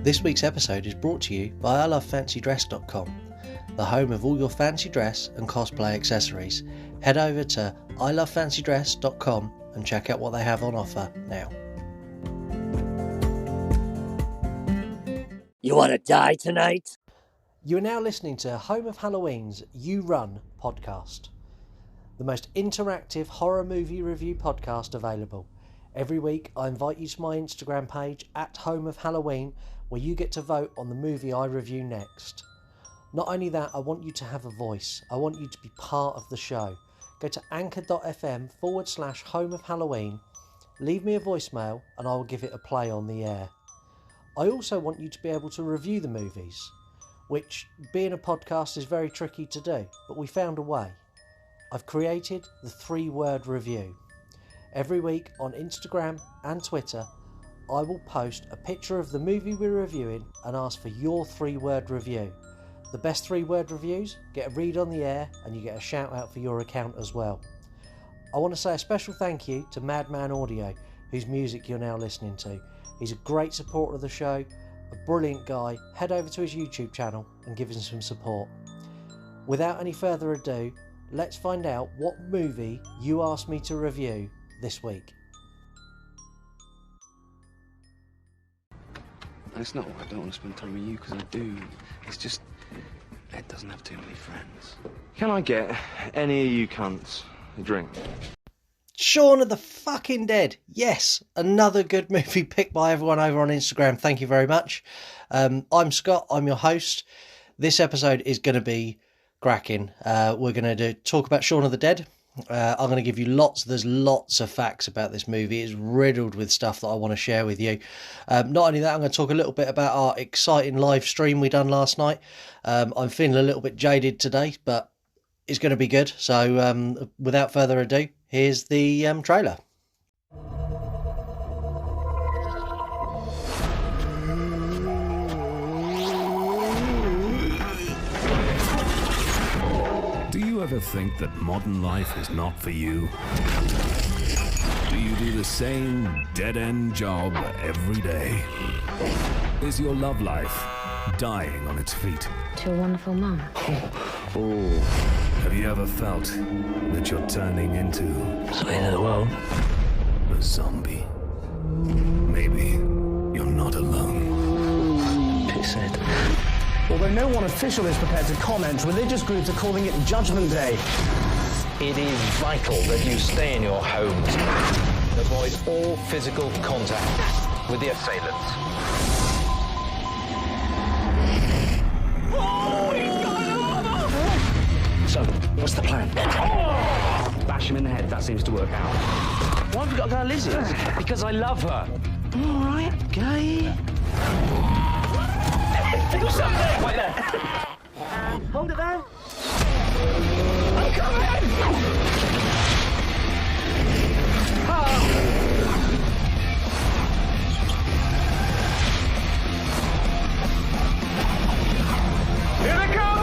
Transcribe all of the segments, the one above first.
This week's episode is brought to you by ilovefancydress.com, the home of all your fancy dress and cosplay accessories. Head over to ilovefancydress.com and check out what they have on offer now. You want to die tonight? You are now listening to Home of Halloween's You Run podcast, the most interactive horror movie review podcast available. Every week I invite you to my Instagram page at Home of Halloween, where you get to vote on the movie I review next. Not only that, I want you to have a voice. I want you to be part of the show. Go to anchor.fm/Home of Halloween, leave me a voicemail and I will give it a play on the air. I also want you to be able to review the movies, which being a podcast is very tricky to do, but we found a way. I've created the 3-word review. Every week on Instagram and Twitter, I will post a picture of the movie we're reviewing and ask for your 3-word review. The best 3-word reviews get a read on the air and you get a shout out for your account as well. I want to say a special thank you to Madman Audio, whose music you're now listening to. He's a great supporter of the show, a brilliant guy. Head over to his YouTube channel and give him some support. Without any further ado, let's find out what movie you asked me to review this week. It's not I don't want to spend time with you, because I do. It's just Ed doesn't have too many friends. Can I get any of you cunts a drink? Shaun of the fucking Dead. Yes, another good movie picked by everyone over on Instagram. Thank you very much. I'm Scott. I'm your host. This episode is going to be cracking. We're going to talk about Shaun of the Dead. I'm going to give you there's lots of facts about this movie. It's riddled with stuff that I want to share with you. Not only that, I'm going to talk a little bit about our exciting live stream we done last night. I'm feeling a little bit jaded today, but it's going to be good. So without further ado, here's the trailer. Do you ever think that modern life is not for you? Do you do the same dead-end job every day? Is your love life dying on its feet? To a wonderful mum. Have you ever felt that you're turning into It's the end of the world. a zombie? Maybe you're not alone. Pisshead. Although no one official is prepared to comment, religious groups are calling it Judgment Day. It is vital that you stay in your homes. Avoid all physical contact with the assailants. So, what's the plan? Bash him in the head, that seems to work out. Why have we got to go lizards? Because I love her. All right, okay. Do something! Wait there. Hold it there. I'm coming! Here they come!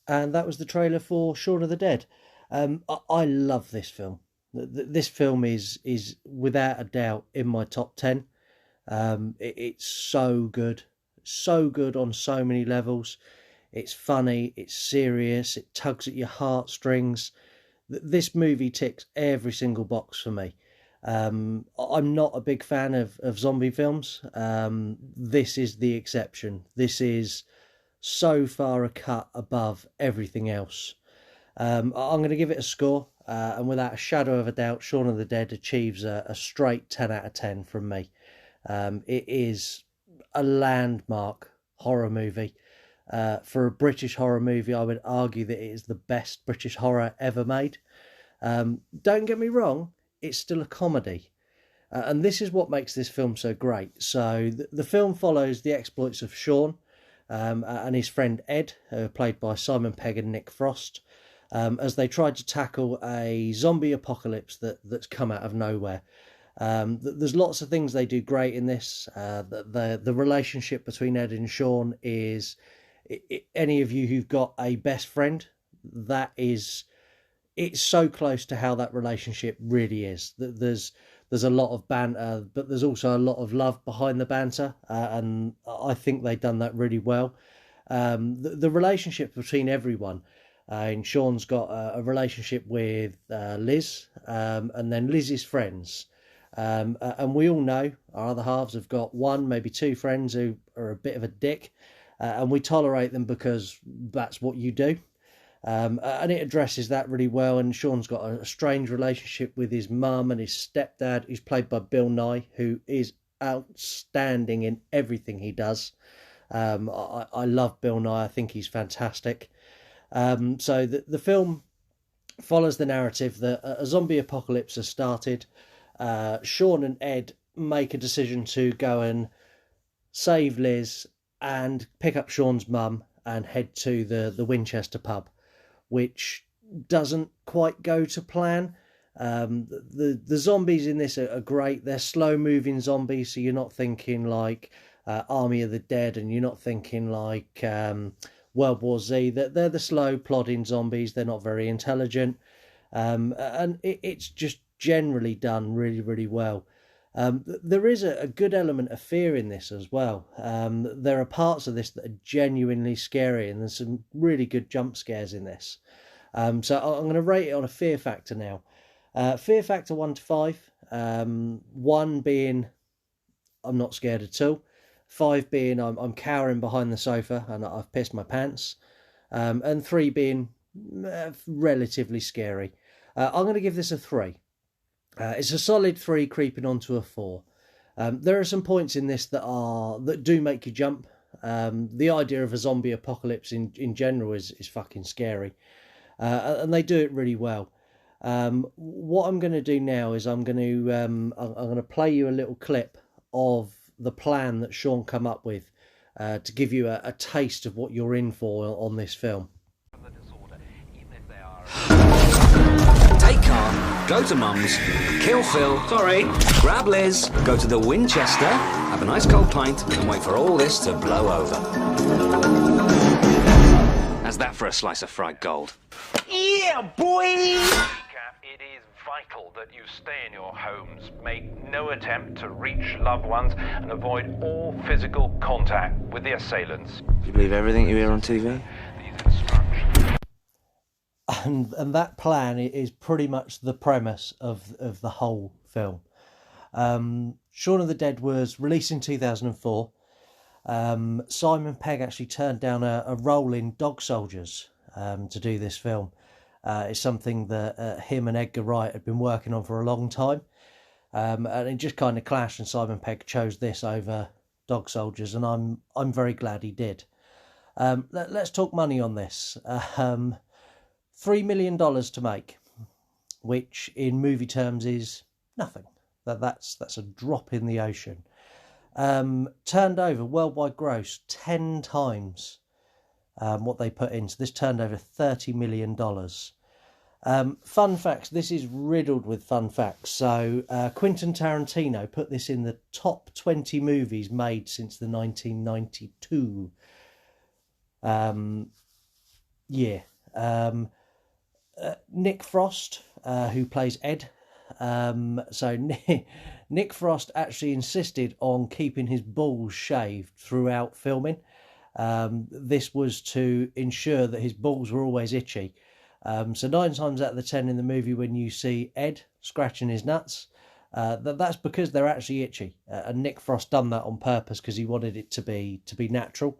And that was the trailer for Shaun of the Dead. I love this film. This film is without a doubt in my top 10. It's so good on so many levels. It's funny, it's serious, it tugs at your heartstrings. This movie ticks every single box for me. I'm not a big fan of zombie films. This is the exception. This is so far a cut above everything else. I'm going to give it a score, and without a shadow of a doubt, Shaun of the Dead achieves a straight 10 out of 10 from me. It is a landmark horror movie. For a British horror movie, I would argue that it is the best British horror ever made. Don't get me wrong, it's still a comedy. And this is what makes this film so great. So the film follows the exploits of Shaun and his friend Ed, played by Simon Pegg and Nick Frost. as they tried to tackle a zombie apocalypse that's come out of nowhere. There's lots of things they do great in this. The relationship between Ed and Shaun is, any of you who've got a best friend, it's so close to how that relationship really is. There's a lot of banter, but there's also a lot of love behind the banter, and I think they've done that really well. The relationship between everyone, and Shaun's got a relationship with Liz, and then Liz's friends. And we all know our other halves have got one, maybe two friends who are a bit of a dick, and we tolerate them because that's what you do. And it addresses that really well. And Shaun's got a strange relationship with his mum and his stepdad, who's played by Bill Nye, who is outstanding in everything he does. I love Bill Nye. I think he's fantastic. So the film follows the narrative that a zombie apocalypse has started. Shaun and Ed make a decision to go and save Liz and pick up Shaun's mum and head to the Winchester pub, which doesn't quite go to plan. The zombies in this are great. They're slow moving zombies, so you're not thinking like Army of the Dead, and you're not thinking like World War Z. They're the slow plodding zombies. They're not very intelligent, and it's just generally done really, really well. There is a good element of fear in this as well. There are parts of this that are genuinely scary, and there's some really good jump scares in this. So I'm going to rate it on a fear factor now. Fear factor 1 to 5. 1 being I'm not scared at all. 5 being I'm cowering behind the sofa and I've pissed my pants. And 3 being relatively scary. I'm going to give this a 3. It's a solid 3 creeping onto a 4. There are some points in this that do make you jump. The idea of a zombie apocalypse in general is fucking scary. And they do it really well. What I'm going to do now is I'm going to play you a little clip of the plan that Shaun come up with to give you a taste of what you're in for on this film. Take car, go to Mum's, kill Phil, grab Liz, go to the Winchester, have a nice cold pint, and wait for all this to blow over. How's that for a slice of fried gold? Yeah, boy! It is vital that you stay in your homes, make no attempt to reach loved ones, and avoid all physical contact with the assailants. You believe everything you hear on TV? These instructions. And that plan is pretty much the premise of the whole film. Shaun of the Dead was released in 2004. Simon Pegg actually turned down a role in Dog Soldiers to do this film. It's something that him and Edgar Wright had been working on for a long time. And it just kind of clashed, and Simon Pegg chose this over Dog Soldiers, and I'm very glad he did. Let's talk money on this. $3 million to make, which in movie terms is nothing. That's a drop in the ocean. Turned over worldwide gross 10 times what they put in. So this turned over $30 million. Fun facts. This is riddled with fun facts. So Quentin Tarantino put this in the top 20 movies made since the 1992 year. Nick Frost, who plays Ed. So Nick Frost actually insisted on keeping his balls shaved throughout filming. This was to ensure that his balls were always itchy. So 9 times out of the 10 in the movie, when you see Ed scratching his nuts, that's because they're actually itchy. And Nick Frost done that on purpose because he wanted it to be natural.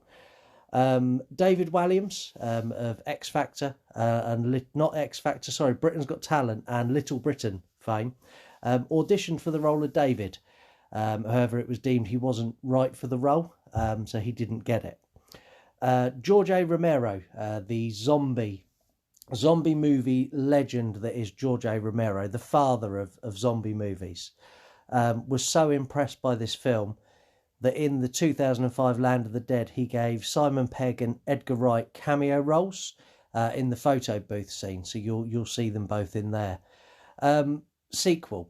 David Walliams of X Factor Britain's Got Talent and Little Britain fame, auditioned for the role of David. However, it was deemed he wasn't right for the role, so he didn't get it. George A. Romero, the zombie movie legend that is George A. Romero, the father of zombie movies, was so impressed by this film that in the 2005 Land of the Dead, he gave Simon Pegg and Edgar Wright cameo roles. in the photo booth scene, so you'll see them both in there. Sequel.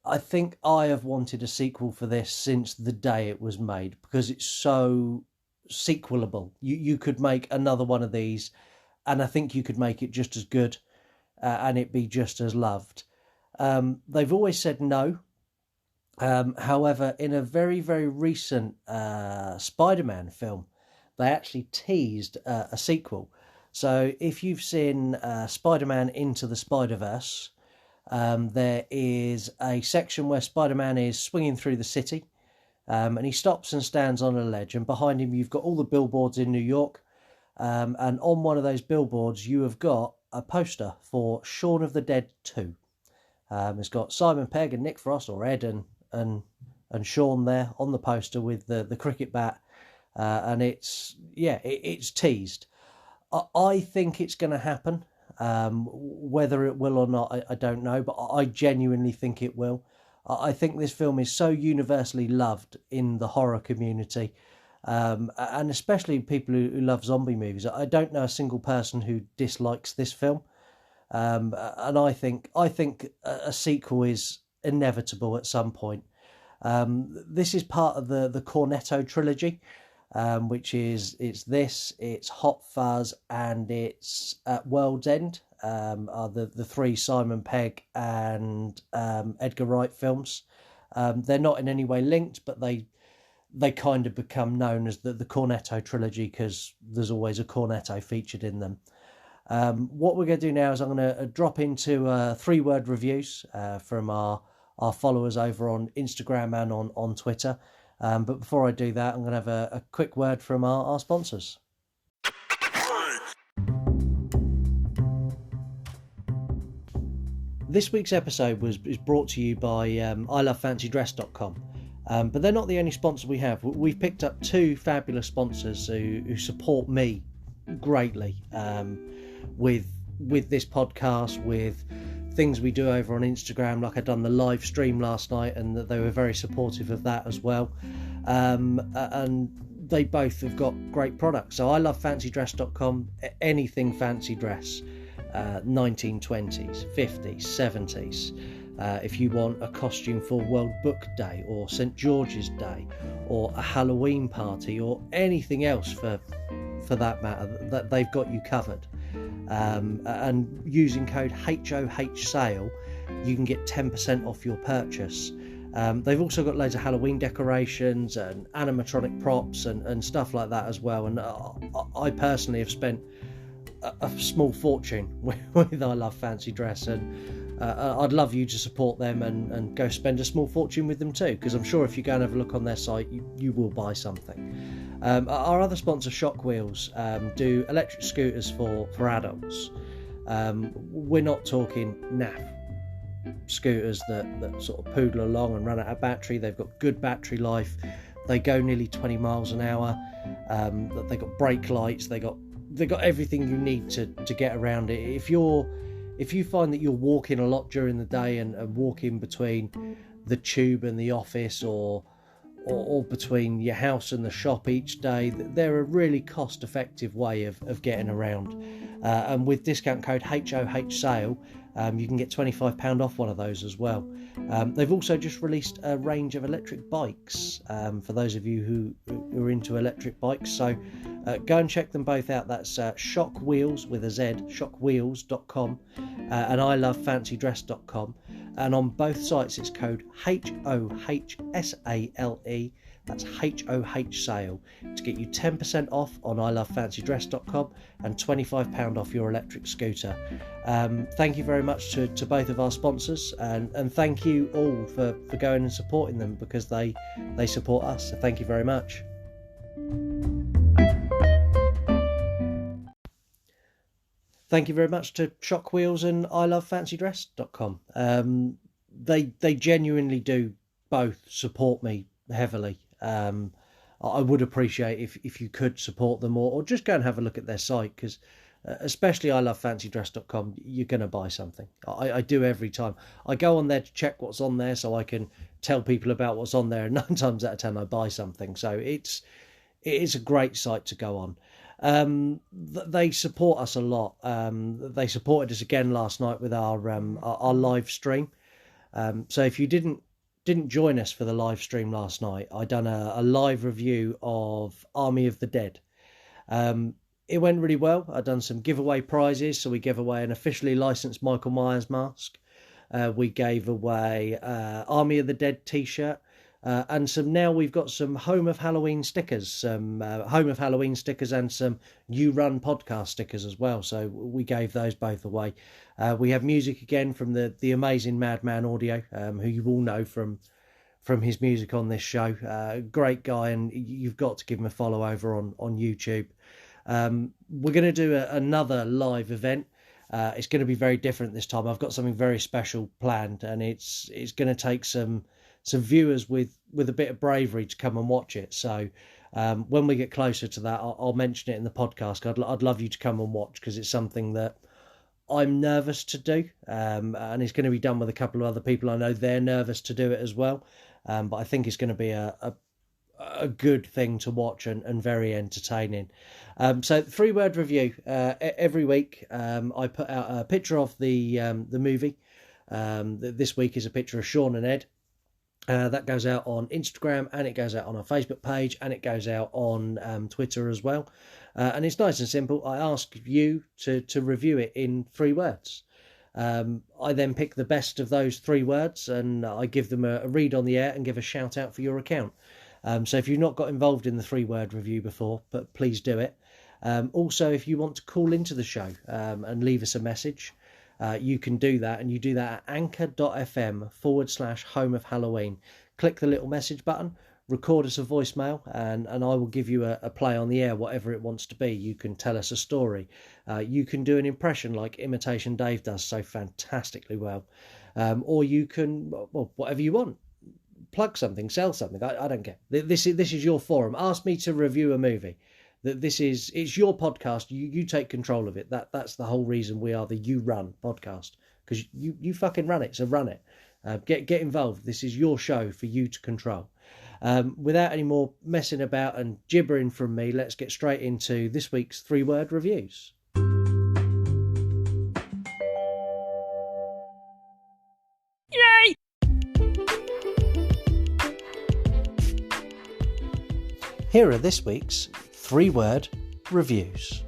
I think I have wanted a sequel for this since the day it was made, because it's so sequelable. You could make another one of these, and I think you could make it just as good, and it be just as loved. They've always said no. However, in a very, very recent Spider-Man film, they actually teased a sequel. So if you've seen Spider-Man Into the Spider-Verse, there is a section where Spider-Man is swinging through the city, and he stops and stands on a ledge, and behind him you've got all the billboards in New York, and on one of those billboards you have got a poster for Shaun of the Dead 2. It's got Simon Pegg and Nick Frost, or Ed and Shaun there on the poster with the cricket bat, and it's teased. I think it's going to happen. Whether it will or not, I don't know, but I genuinely think it will. I think this film is so universally loved in the horror community, and especially people who love zombie movies. I don't know a single person who dislikes this film, and I think a sequel is inevitable at some point. This is part of the Cornetto trilogy, which is it's Hot Fuzz, and it's at World's End, are the three Simon Pegg and Edgar Wright films. They're not in any way linked, but they kind of become known as the Cornetto trilogy because there's always a cornetto featured in them. What we're going to do now is I'm going to drop into 3-word reviews from our followers over on Instagram and on Twitter. But before I do that, I'm going to have a quick word from our sponsors. This week's episode is brought to you by ilovefancydress.com. But they're not the only sponsor we have. We've picked up 2 fabulous sponsors who support me greatly with this podcast, with things we do over on Instagram. Like I've done the live stream last night, and that they were very supportive of that as well. And they both have got great products. So I love fancydress.com. Anything fancy dress, 1920s, 50s, 70s. If you want a costume for World Book Day or St George's Day or a Halloween party or anything else for that matter, that they've got you covered. And using code HOHSALE, you can get 10% off your purchase. They've also got loads of Halloween decorations and animatronic props and stuff like that as well. And I personally have spent a small fortune with I Love Fancy Dress, and I'd love you to support them and go spend a small fortune with them too, because I'm sure if you go and have a look on their site, you will buy something. Our other sponsor, Shock Wheels, do electric scooters for adults. We're not talking naff scooters that sort of poodle along and run out of battery. They've got good battery life. They go nearly 20 miles an hour. They've got brake lights. They've got everything you need to get around it. If you find that you're walking a lot during the day and walking between the tube and the office, or between your house and the shop each day, they're a really cost-effective way of getting around. And with discount code HOHSALE, you can get £25 off one of those as well. They've also just released a range of electric bikes for those of you who are into electric bikes. So go and check them both out. That's Shock Wheels with a Z, shockwheels.com, and ilovefancydress.com. And on both sites it's code HOHSALE, that's HOHSALE, to get you 10% off on ilovefancydress.com and £25 off your electric scooter. Thank you very much to both of our sponsors, and thank you all for going and supporting them, because they support us, so thank you very much. Thank you very much to Shock Wheels and ilovefancydress.com. They genuinely do both support me heavily. I would appreciate if you could support them, or just go and have a look at their site, because especially ilovefancydress.com, you're going to buy something. I do every time. I go on there to check what's on there so I can tell people about what's on there, and 9 times out of 10 I buy something. So it is a great site to go on. They support us a lot. They supported us again last night with our live stream. So if you didn't join us for the live stream last night, I done a live review of Army of the Dead. It went really well. I done some giveaway prizes. So we gave away an officially licensed Michael Myers mask. We gave away Army of the Dead t-shirt. And now we've got some Home of Halloween stickers, some Home of Halloween stickers and some You Run podcast stickers as well. So we gave those both away. We have music again from the amazing Madman Audio, who you all know from his music on this show. Great guy, and you've got to give him a follow over on YouTube. We're going to do another live event. It's going to be very different this time. I've got something very special planned, and it's going to take some viewers with a bit of bravery to come and watch it. So when we get closer to that, I'll mention it in the podcast. I'd love you to come and watch, because it's something that I'm nervous to do, and it's going to be done with a couple of other people. I know they're nervous to do it as well, but I think it's going to be a good thing to watch and very entertaining. So 3-word review every week. I put out a picture of the movie. This week is a picture of Shaun and Ed. That goes out on Instagram, and it goes out on our Facebook page, and it goes out on Twitter as well. And it's nice and simple. I ask you to review it in 3 words. I then pick the best of those 3 words, and I give them a read on the air and give a shout out for your account. So if you've not got involved in the 3-word review before, but please do it. Also, if you want to call into the show and leave us a message, you can do that, and you do that at anchor.fm/Home of Halloween. Click the little message button, record us a voicemail, and I will give you a play on the air, whatever it wants to be. You can tell us a story. You can do an impression like Imitation Dave does so fantastically well. Or you can, well, whatever you want. Plug something, sell something. I don't care. This is your forum. Ask me to review a movie. It's your podcast. You take control of it. That's the whole reason we are the You Run podcast, because you fucking run it. So run it. Get involved. This is your show for you to control. Without any more messing about and gibbering from me, let's get straight into this week's 3-word reviews. Yay! Here are this week's 3-word reviews.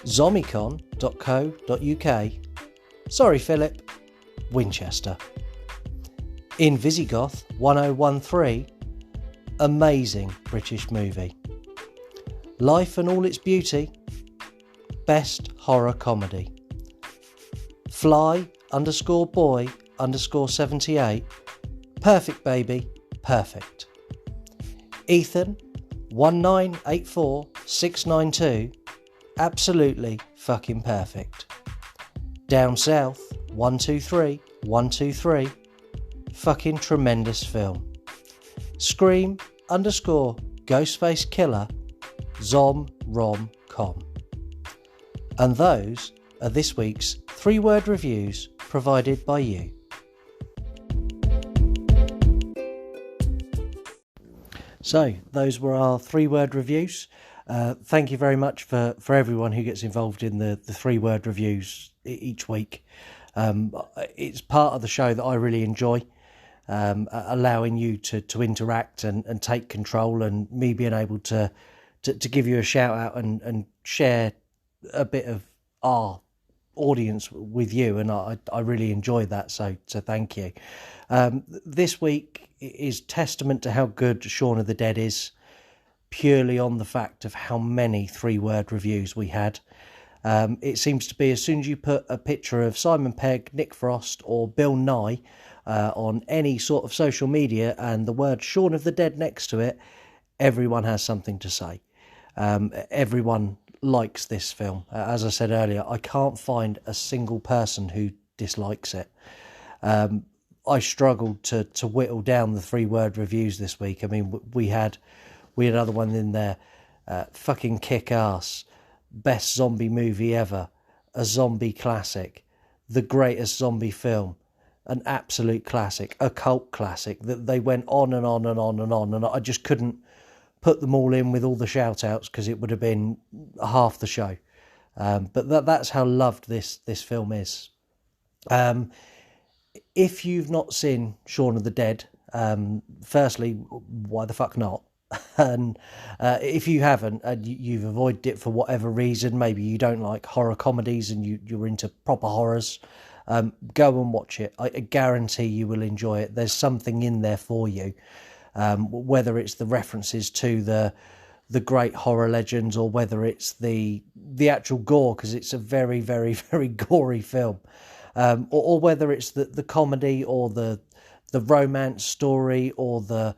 Zombicon.co.uk. Sorry, Philip. Winchester. In Visigoth 1013. Amazing British movie. Life and All Its Beauty. Best horror comedy. Fly_boy_78. Perfect baby. Perfect. Ethan 1984692. Absolutely fucking perfect. Down South 123123. Fucking tremendous film. Scream_Ghostface Killer. Zom-rom-com. And those are this week's 3-word reviews provided by you. So those were our 3-word reviews. Thank you very much for everyone who gets involved in the 3-word reviews each week. It's part of the show that I really enjoy, allowing you to interact and take control, and me being able to give you a shout out and share a bit of our audience with you, and I really enjoyed that, so thank you. This week is testament to how good Shaun of the Dead is, purely on the fact of how many 3-word reviews we had. It seems to be as soon as you put a picture of Simon Pegg, Nick Frost or Bill Nye on any sort of social media and the word Shaun of the Dead next to it, everyone has something to say. Everyone likes this film. As I said earlier, I can't find a single person who dislikes it. I struggled to whittle down the 3-word reviews this week. I mean, we had other ones in there. Fucking kick-ass. Best zombie movie ever. A zombie classic. The greatest zombie film. An absolute classic. A cult classic. That they went on and on and on and on, and I just couldn't put them all in with all the shout outs because it would have been half the show. But that's how loved this film is. If you've not seen Shaun of the Dead, firstly, why the fuck not? And if you haven't and you've avoided it for whatever reason, maybe you don't like horror comedies and you're into proper horrors, go and watch it. I guarantee you will enjoy it. There's something in there for you, whether it's the references to the great horror legends or whether it's the actual gore, because it's a very, very, very gory film, or whether it's the comedy or the romance story or the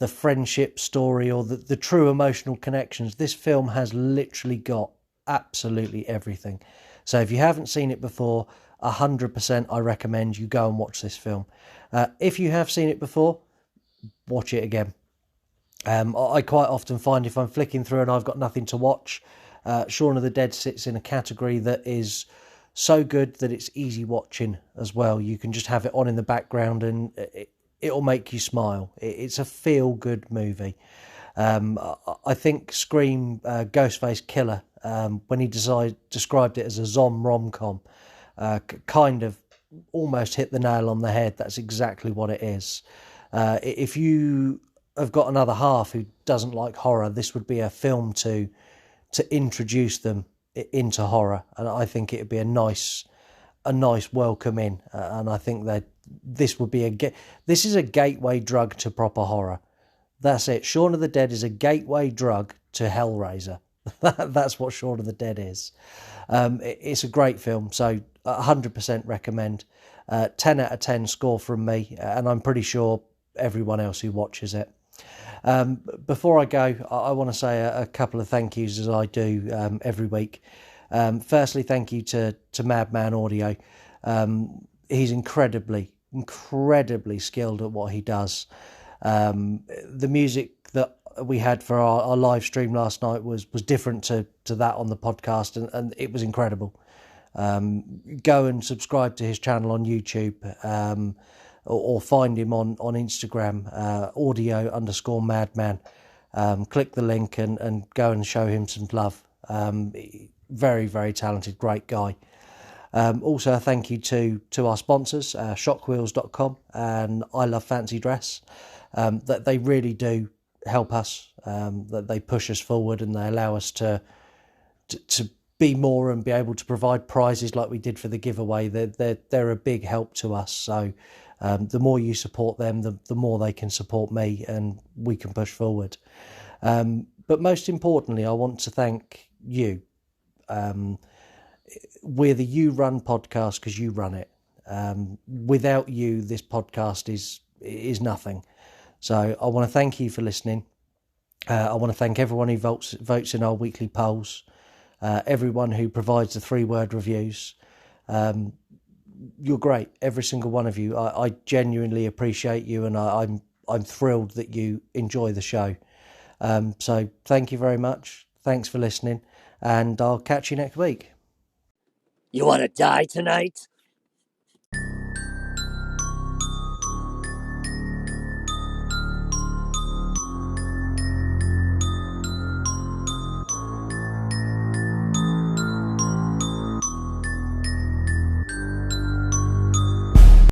friendship story or the true emotional connections. This film has literally got absolutely everything. So if you haven't seen it before, 100% I recommend you go and watch this film. If you have seen it before, watch it again. I quite often find if I'm flicking through and I've got nothing to watch, Shaun of the Dead sits in a category that is so good that it's easy watching as well. You can just have it on in the background and it'll make you smile. It's a feel-good movie. I think Scream Ghostface Killer, when he described it as a zom rom-com, kind of almost hit the nail on the head. That's exactly what it is. If you have got another half who doesn't like horror, this would be a film to introduce them into horror, and I think it would be a nice welcome in, and I think that this would be this is a gateway drug to proper horror. That's it. Shaun of the Dead is a gateway drug to Hellraiser. That's what Shaun of the Dead is. It's a great film, so 100% recommend. 10 out of 10 score from me, and I'm pretty sure everyone else who watches it. Before I go, I want to say a couple of thank yous, as I do every week. Firstly, thank you to Madman Audio. He's incredibly skilled at what he does. The music that we had for our live stream last night was different to that on the podcast, and it was incredible. Go and subscribe to his channel on YouTube, or find him on Instagram, audio_madman. Click the link and go and show him some love. Very, very talented, great guy. Also, a thank you to our sponsors, shockwheels.com and I Love Fancy Dress. That they really do help us, that they push us forward and they allow us to be more and be able to provide prizes like we did for the giveaway. They're a big help to us. So the more you support them, the more they can support me and we can push forward. But most importantly, I want to thank you. We're the You Run podcast because you run it. Without you, this podcast is nothing. So I want to thank you for listening. I want to thank everyone who votes in our weekly polls. Everyone who provides the 3-word reviews. You're great, every single one of you. I genuinely appreciate you, and I'm thrilled that you enjoy the show. So thank you very much. Thanks for listening, and I'll catch you next week. You want to die tonight?